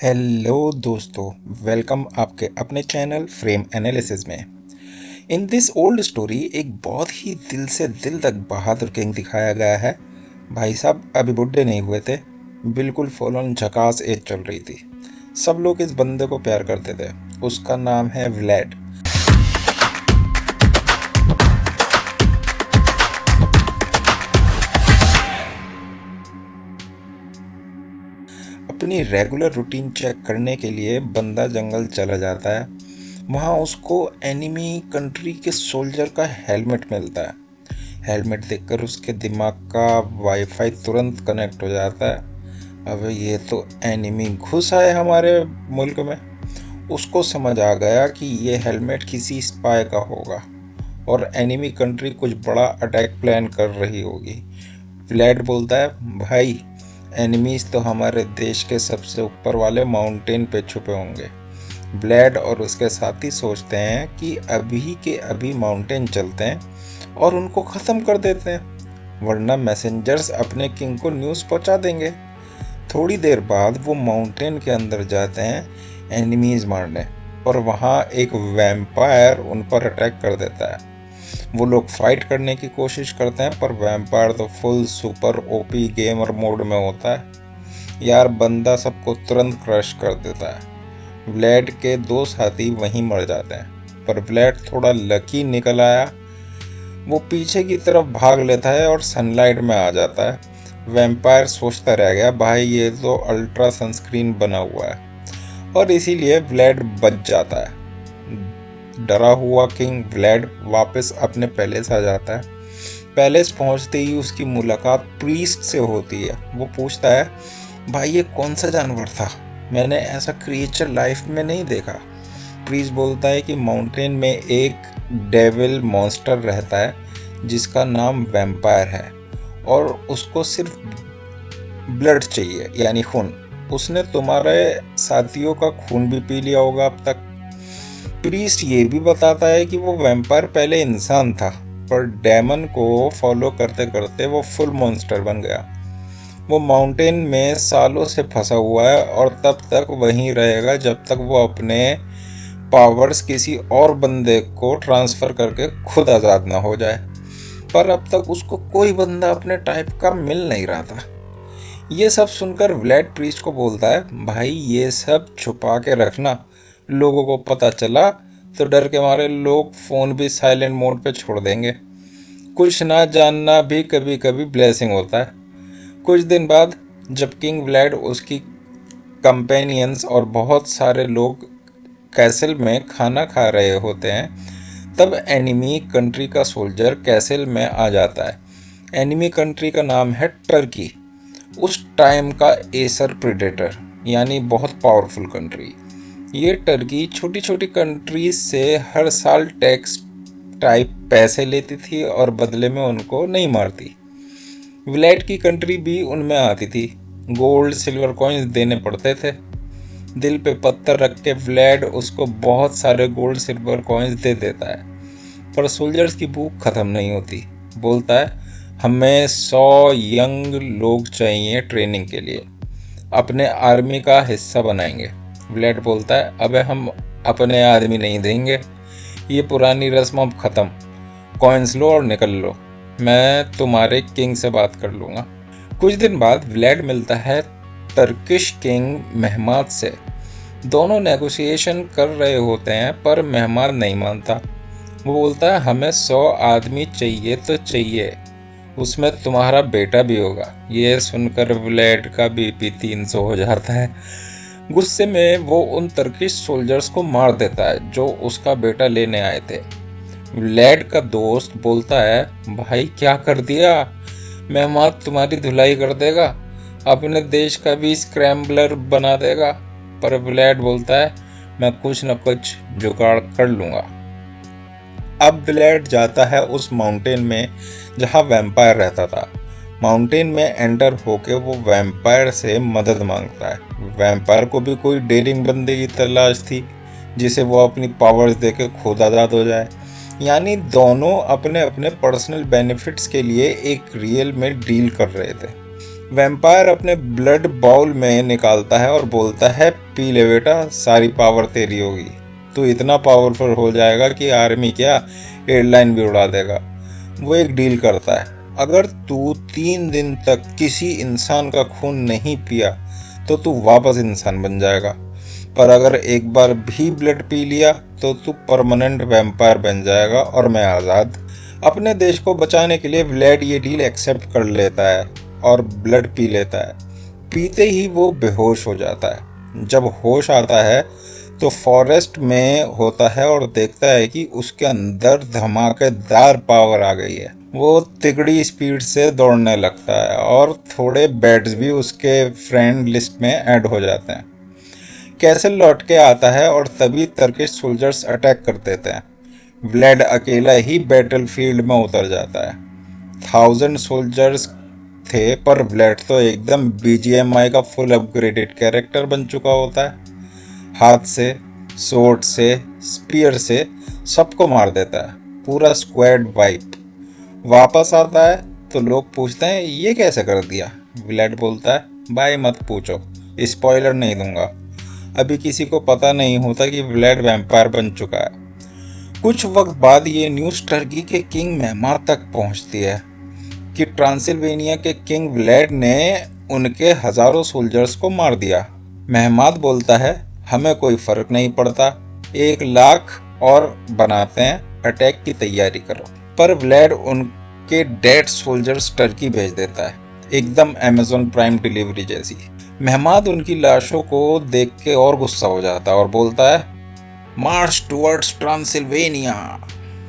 Hello दोस्तों, welcome आपके अपने चैनल फ्रेम एनालिसिस में। इन दिस ओल्ड स्टोरी एक बहुत ही दिल से दिल तक बहादुर किंग दिखाया गया है। भाई साहब अभी बुढ़े नहीं हुए थे, बिल्कुल फुल ऑन झकास एज चल रही थी। सब लोग इस बंदे को प्यार करते थे। उसका नाम है व्लैड। अपनी रेगुलर रूटीन चेक करने के लिए बंदा जंगल चला जाता है। वहाँ उसको एनिमी कंट्री के सोल्जर का हेलमेट मिलता है। हेलमेट देखकर उसके दिमाग का वाईफाई तुरंत कनेक्ट हो जाता है। अब ये तो एनिमी घुस आए हमारे मुल्क में। उसको समझ आ गया कि ये हेलमेट किसी स्पाई का होगा और एनिमी कंट्री कुछ बड़ा अटैक प्लान कर रही होगी। व्लैड बोलता है, भाई एनिमीज तो हमारे देश के सबसे ऊपर वाले माउंटेन पे छुपे होंगे। व्लैड और उसके साथी सोचते हैं कि अभी के अभी माउंटेन चलते हैं और उनको ख़त्म कर देते हैं, वरना मैसेंजर्स अपने किंग को न्यूज़ पहुंचा देंगे। थोड़ी देर बाद वो माउंटेन के अंदर जाते हैं एनिमीज मारने, और वहाँ एक वैम्पायर उन पर अटैक कर देता है। वो लोग फाइट करने की कोशिश करते हैं, पर वैम्पायर तो full super OP gamer mode में होता है। यार बंदा सबको तुरंत क्रश कर देता है। व्लैड के दो साथी वहीं मर जाते हैं, पर व्लैड थोड़ा लकी निकल आया। वो पीछे की तरफ भाग लेता है और सनलाइट में आ जाता है। वैम्पायर सोचता रह गया, भाई ये तो अल्ट्रा सनस्क्रीन बना हुआ है, और इसीलिए व्लैड बच जाता है। डरा हुआ किंग व्लैड वापस अपने पैलेस आ जाता है। पैलेस पहुंचते ही उसकी मुलाकात प्रीस्ट से होती है। वो पूछता है, भाई ये कौन सा जानवर था, मैंने ऐसा क्रिएचर लाइफ में नहीं देखा। प्रीस्ट बोलता है कि माउंटेन में एक डेविल मॉन्स्टर रहता है जिसका नाम वैम्पायर है, और उसको सिर्फ ब्लड चाहिए, यानी खून। उसने तुम्हारे साथियों का खून भी पी लिया होगा अब तक। प्रीस्ट ये भी बताता है कि वो वैम्पायर पहले इंसान था, पर डेमन को फॉलो करते करते वो फुल मॉन्स्टर बन गया। वो माउंटेन में सालों से फंसा हुआ है और तब तक वहीं रहेगा जब तक वो अपने पावर्स किसी और बंदे को ट्रांसफ़र करके खुद आज़ाद ना हो जाए। पर अब तक उसको कोई बंदा अपने टाइप का मिल नहीं रहा था। ये सब सुनकर व्लैड प्रीस्ट को बोलता है, भाई ये सब छुपा के रखना, लोगों को पता चला तो डर के मारे लोग फ़ोन भी साइलेंट मोड पे छोड़ देंगे। कुछ ना जानना भी कभी कभी ब्लेसिंग होता है। कुछ दिन बाद जब किंग व्लैड, उसकी कंपेनियंस और बहुत सारे लोग कैसल में खाना खा रहे होते हैं, तब एनिमी कंट्री का सोल्जर कैसल में आ जाता है। एनिमी कंट्री का नाम है टर्की, उस टाइम का एसर प्रेडेटर, यानी बहुत पावरफुल कंट्री। ये टर्की छोटी छोटी कंट्रीज से हर साल टैक्स टाइप पैसे लेती थी और बदले में उनको नहीं मारती। व्लैड की कंट्री भी उनमें आती थी। गोल्ड सिल्वर कॉइन्स देने पड़ते थे। दिल पे पत्थर रख के व्लैड उसको बहुत सारे गोल्ड सिल्वर कॉइन्स दे देता है, पर सोल्जर्स की भूख ख़त्म नहीं होती। बोलता है, हमें 100 यंग लोग चाहिए ट्रेनिंग के लिए, अपने आर्मी का हिस्सा बनाएंगे। व्लैड बोलता है, अबे हम अपने आदमी नहीं देंगे, ये पुरानी रस्म अब ख़त्म। कॉइन्स लो और निकल लो, मैं तुम्हारे किंग से बात कर लूँगा। कुछ दिन बाद व्लैड मिलता है टर्किश किंग मेहमाद से। दोनों नेगोशिएशन कर रहे होते हैं, पर मेहमाद नहीं मानता। वो बोलता है, हमें 100 आदमी चाहिए तो चाहिए, उसमें तुम्हारा बेटा भी होगा। ये सुनकर व्लैड का बीपी 300 हो जाता है। गुस्से में वो उन टर्किश सोल्जर्स को मार देता है जो उसका बेटा लेने आए थे। व्लैड का दोस्त बोलता है, भाई क्या कर दिया, मेहमान तुम्हारी धुलाई कर देगा, अपने देश का भी स्क्रैम्बलर बना देगा। पर व्लैड बोलता है, मैं कुछ न कुछ जुगाड़ कर लूँगा। अब व्लैड जाता है उस माउंटेन में जहाँ वैम्पायर रहता था। माउंटेन में एंटर होके वो वैम्पायर से मदद मांगता है। वैम्पायर को भी कोई डेयरिंग बंदे की तलाश थी जिसे वो अपनी पावर्स देके खुद आज़ाद हो जाए। यानी दोनों अपने अपने पर्सनल बेनिफिट्स के लिए एक रियल में डील कर रहे थे। वैम्पायर अपने ब्लड बाउल में निकालता है और बोलता है, पी ले बेटा, सारी पावर तेरी होगी। तू इतना पावरफुल हो जाएगा कि आर्मी क्या, एयरलाइन भी उड़ा देगा। वो एक डील करता है, अगर तू 3 दिन तक किसी इंसान का खून नहीं पिया तो तू वापस इंसान बन जाएगा, पर अगर एक बार भी ब्लड पी लिया तो तू परमानेंट वैम्पायर बन जाएगा और मैं आज़ाद। अपने देश को बचाने के लिए व्लेड ये डील एक्सेप्ट कर लेता है और ब्लड पी लेता है। पीते ही वो बेहोश हो जाता है। जब होश आता है तो फॉरेस्ट में होता है और देखता है कि उसके अंदर धमाकेदार पावर आ गई है। वो तिगड़ी स्पीड से दौड़ने लगता है और थोड़े बैट्स भी उसके फ्रेंड लिस्ट में ऐड हो जाते हैं। कैसल लौट के आता है और तभी टर्किश सोल्जर्स अटैक कर देते हैं। व्लेड अकेला ही बैटलफील्ड में उतर जाता है। 1000 सोल्जर्स थे, पर व्लेड तो एकदम BGMI का फुल अपग्रेडेड कैरेक्टर बन चुका होता है। हाथ से, सोर्ड से, स्पीयर से सबको मार देता है। पूरा स्क्वाड वाइप। वापस आता है तो लोग पूछते हैं ये कैसे कर दिया। व्लेड बोलता है भाई मत पूछो, स्पॉइलर नहीं दूंगा। अभी किसी को पता नहीं होता कि व्लेड वैम्पायर बन चुका है। कुछ वक्त बाद ये न्यूज़ टर्की के किंग मेहमाद तक पहुंचती है कि ट्रांसिल्वेनिया के किंग व्लेड ने उनके हजारों सोल्जर्स को मार दिया। मेहमाद बोलता है हमें कोई फर्क नहीं पड़ता, 1 लाख और बनाते हैं, अटैक की तैयारी करो। पर व्लेड उनके डेड सोल्जर्स टर्की भेज देता है, एकदम अमेज़न प्राइम डिलीवरी जैसी। मेहमाद उनकी लाशों को देख के और गुस्सा हो जाता है और बोलता है मार्च टुवर्ड्स ट्रांसिल्वेनिया।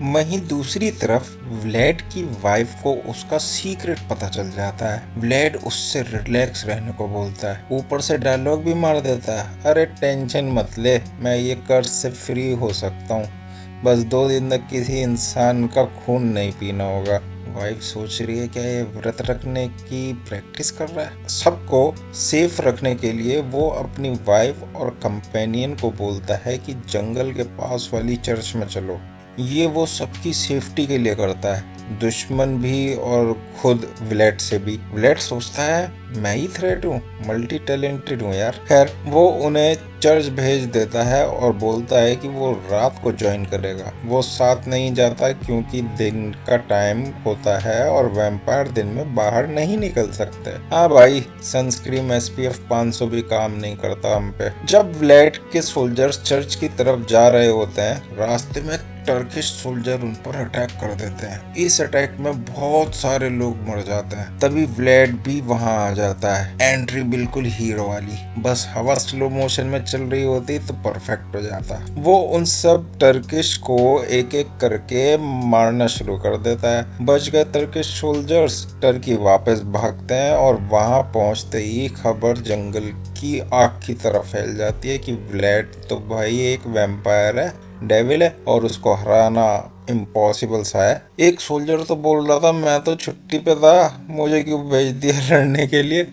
वहीं दूसरी तरफ व्लेड की वाइफ को उसका सीक्रेट पता चल जाता है। व्लेड उससे रिलैक्स रहने को बोलता है, ऊपर से डायलॉग भी मार देता है, अरे टेंशन मत ले, मैं ये कर्ज से फ्री हो सकता हूँ, बस 2 दिन तक किसी इंसान का खून नहीं पीना होगा। वाइफ सोच रही है क्या ये व्रत रखने की प्रैक्टिस कर रहा है। सबको सेफ रखने के लिए वो अपनी वाइफ और कंपेनियन को बोलता है कि जंगल के पास वाली चर्च में चलो। ये वो सबकी सेफ्टी के लिए करता है, दुश्मन भी और खुद व्लेड से भी। व्लेड सोचता है मैं ही थ्रेट हूँ, मल्टी टैलेंटेड हूँ यार। खैर वो उन्हें चर्च भेज देता है और बोलता है कि वो रात को ज्वाइन करेगा। वो साथ नहीं जाता क्योंकि दिन का टाइम होता है और वैम्पायर दिन में बाहर नहीं निकल सकते। हाँ भाई, सनस्क्रीन SPF 500 भी काम नहीं करता हम पे। जब व्लेड के सोल्जर्स चर्च की तरफ जा रहे होते हैं, रास्ते में टर्किश सोल्जर उन पर अटैक कर देते हैं। इस अटैक में बहुत सारे लोग मर जाते हैं। तभी व्लेड भी वहां आ जाता है। एंट्री बिल्कुल हीरो वाली, बस हवा स्लो मोशन में चल रही होती तो परफेक्ट हो जाता। वो उन सब टर्किश को एक एक करके मारना शुरू कर देता है। बच गए टर्किश सोल्जर्स टर्की वापस भागते हैं और वहां पहुंचते ही खबर जंगल की आग की तरफ फैल जाती है कि व्लेड तो भाई एक वैम्पायर है, डेविल है और उसको हराना इम्पॉसिबल सा है। एक सोल्जर तो बोल रहा था मैं तो छुट्टी पे था, मुझे क्यों भेज दिया लड़ने के लिए।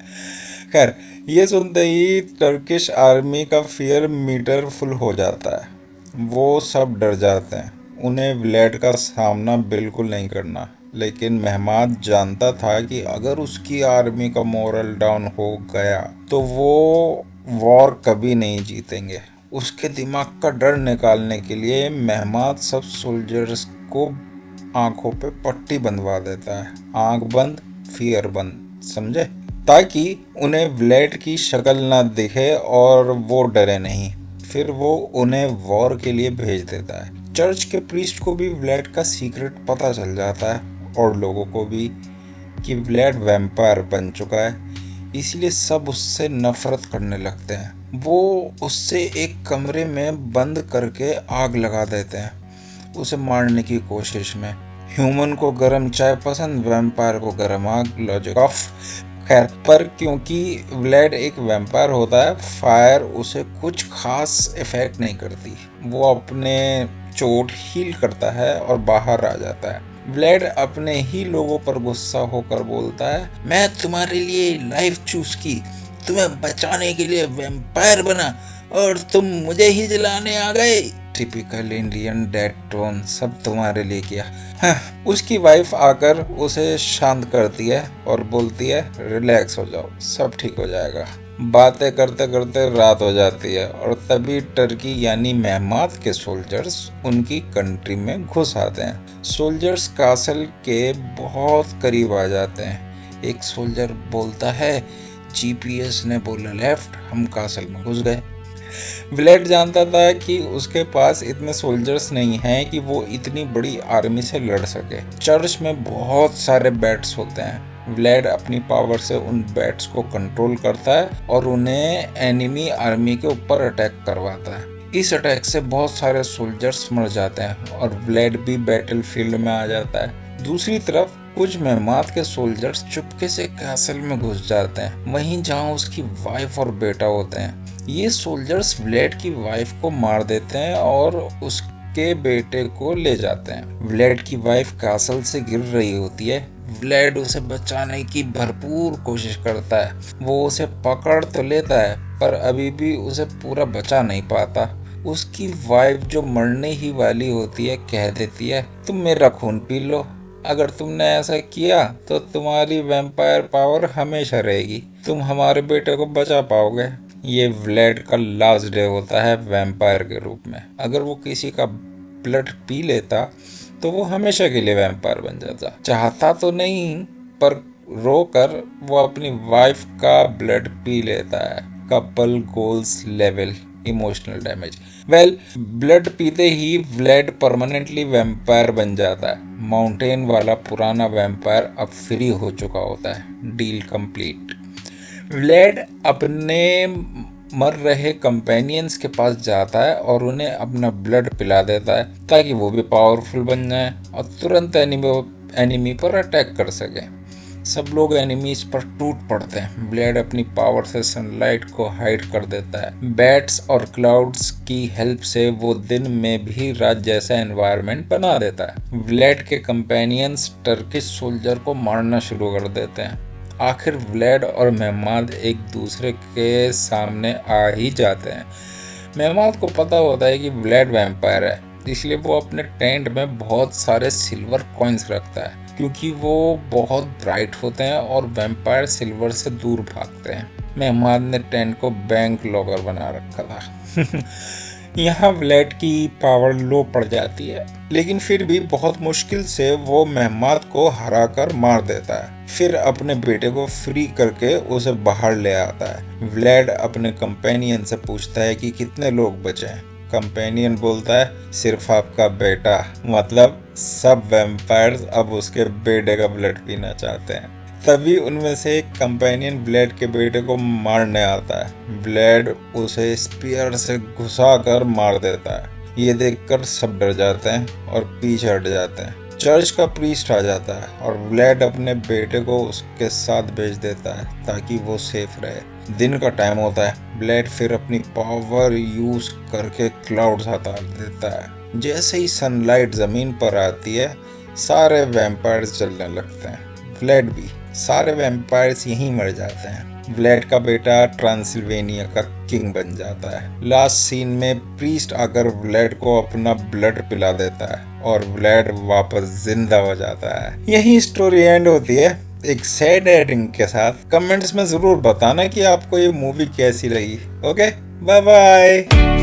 खैर ये सुनते ही टर्किश आर्मी का फियर मीटर फुल हो जाता है। वो सब डर जाते हैं, उन्हें व्लेड का सामना बिल्कुल नहीं करना। लेकिन मेहमाद जानता था कि अगर उसकी आर्मी का मोरल डाउन हो गया तो वो वॉर कभी नहीं जीतेंगे। उसके दिमाग का डर निकालने के लिए मेहमाद सब सोल्जर्स को आंखों पे पट्टी बंधवा देता है। आंख बंद फियर बंद, समझे, ताकि उन्हें व्लेड की शक्ल ना दिखे और वो डरे नहीं। फिर वो उन्हें वॉर के लिए भेज देता है। चर्च के प्रीस्ट को भी व्लेड का सीक्रेट पता चल जाता है और लोगों को भी कि व्लेड वैम्पायर बन चुका है, इसलिए सब उससे नफरत करने लगते हैं। वो उससे एक कमरे में बंद करके आग लगा देते हैं उसे मारने की कोशिश में। ह्यूमन को गर्म चाय पसंद, वैम्पायर को गर्म आग, लॉजिक ऑफ। खैर पर क्योंकि व्लेड एक वैम्पायर होता है, फायर उसे कुछ खास इफेक्ट नहीं करती। वो अपने चोट हील करता है और बाहर आ जाता है। व्लेड अपने ही लोगों पर गुस्सा होकर बोलता है मैं तुम्हारे लिए लाइफ चूज की, तुम्हें बचाने के लिए वैम्पायर बना और तुम मुझे ही जलाने आ गए। टिपिकल इंडियन डेड टोन, सब तुम्हारे लिए किया। हाँ, उसकी वाइफ आकर उसे शांत करती है और बोलती है रिलैक्स हो जाओ, सब ठीक हो जाएगा। बातें करते करते रात हो जाती है और तभी टर्की यानी मेहमात के सोल्जर्स उनकी कंट्री में घुस आते हैं। सोल्जर्स कासल के बहुत करीब आ जाते हैं। एक सोल्जर बोलता है, जीपीएस ने बोला लेफ्ट, हम कासल में घुस गए। व्लेड जानता था कि उसके पास इतने सोल्जर्स नहीं हैं कि वो इतनी बड़ी आर्मी से लड़ सके। चर्च में बहुत सारे बैट्स होते हैं। व्लेड अपनी पावर से उन बैट्स को कंट्रोल करता है और उन्हें एनिमी आर्मी के ऊपर अटैक करवाता है। इस अटैक से बहुत सारे सोल्जर्स मर जाते हैं और व्लेड भी बैटल फील्ड में आ जाता है। दूसरी तरफ कुछ मेहमात के सोल्जर्स चुपके से कैसल में घुस जाते हैं, वहीं जहां उसकी वाइफ और बेटा होते हैं। ये सोल्जर्स व्लेड की वाइफ को मार देते हैं और उसके बेटे को ले जाते हैं। व्लेड की वाइफ कैसल से गिर रही होती है। व्लेड उसे बचाने की भरपूर कोशिश करता है। वो उसे पकड़ तो लेता है पर अभी भी उसे पूरा बचा नहीं पाता। उसकी वाइफ जो मरने ही वाली होती है कह देती है, तुम मेरा खून पी लो, अगर तुमने ऐसा किया तो तुम्हारी वैम्पायर पावर हमेशा रहेगी, तुम हमारे बेटे को बचा पाओगे। ये व्लेड का लास्ट डे होता है वैम्पायर के रूप में। अगर वो किसी का ब्लड पी लेता तो वो हमेशा के लिए वैम्पायर बन जाता। चाहता तो नहीं पर रोकर वो अपनी वाइफ का ब्लड पी लेता है। Couple goals level emotional damage. Blood पीते ही व्लेड परमानेंटली वैम्पायर बन जाता है। माउंटेन वाला पुराना वैम्पायर अब फ्री हो चुका होता है। Deal complete. व्लेड अपने मर रहे कंपेनियंस के पास जाता है और उन्हें अपना ब्लड पिला देता है ताकि वो भी पावरफुल बन जाए और तुरंत एनिमी पर अटैक कर सके। सब लोग एनिमीज पर टूट पड़ते हैं। व्लेड अपनी पावर से सनलाइट को हाइड कर देता है। बैट्स और क्लाउड्स की हेल्प से वो दिन में भी रात जैसा एनवायरनमेंट बना देता है। व्लेड के कंपेनियंस टर्किश सोल्जर को मारना शुरू कर देते हैं। आखिर व्लेड और मेहमाद एक दूसरे के सामने आ ही जाते हैं। मेहमाद को पता होता है कि व्लेड वैम्पायर है, इसलिए वो अपने टेंट में बहुत सारे सिल्वर कॉइन्स रखता है क्योंकि वो बहुत ब्राइट होते हैं और वैम्पायर सिल्वर से दूर भागते हैं। मेहमाद ने टेंट को बैंक लॉकर बना रखा था। यहाँ व्लेड की पावर लो पड़ जाती है, लेकिन फिर भी बहुत मुश्किल से वो मेहमाद को हराकर मार देता है। फिर अपने बेटे को फ्री करके उसे बाहर ले आता है। व्लेड अपने कंपेनियन से पूछता है कि कितने लोग बचे हैं। कंपेनियन बोलता है, सिर्फ आपका बेटा, मतलब सब वैम्पायर्स अब उसके बेटे का ब्लड पीना चाहते हैं। तभी उनमें से एक कंपेनियन व्लेड के बेटे को मारने आता है। व्लेड उसे स्पीयर से घुसाकर मार देता है। ये देखकर सब डर जाते हैं और पीछे हट जाते हैं। चर्च का प्रीस्ट आ जाता है और व्लेड अपने बेटे को उसके साथ भेज देता है ताकि वो सेफ रहे। दिन का टाइम होता है। व्लेड फिर अपनी पावर यूज करके क्लाउड्स हटा देता है। जैसे ही सनलाइट जमीन पर आती है सारे वैम्पायर्स जलने लगते हैं। व्लेड भी। सारे वैम्पायर्स यहीं मर जाते हैं। व्लेड का बेटा ट्रांसिल्वेनिया का किंग बन जाता है। लास्ट सीन में प्रीस्ट आकर व्लेड को अपना ब्लड पिला देता है और व्लेड वापस जिंदा हो जाता है। यही स्टोरी एंड होती है एक सैड एंडिंग के साथ। कमेंट्स में जरूर बताना कि आपको ये मूवी कैसी लगी। Okay, bye bye.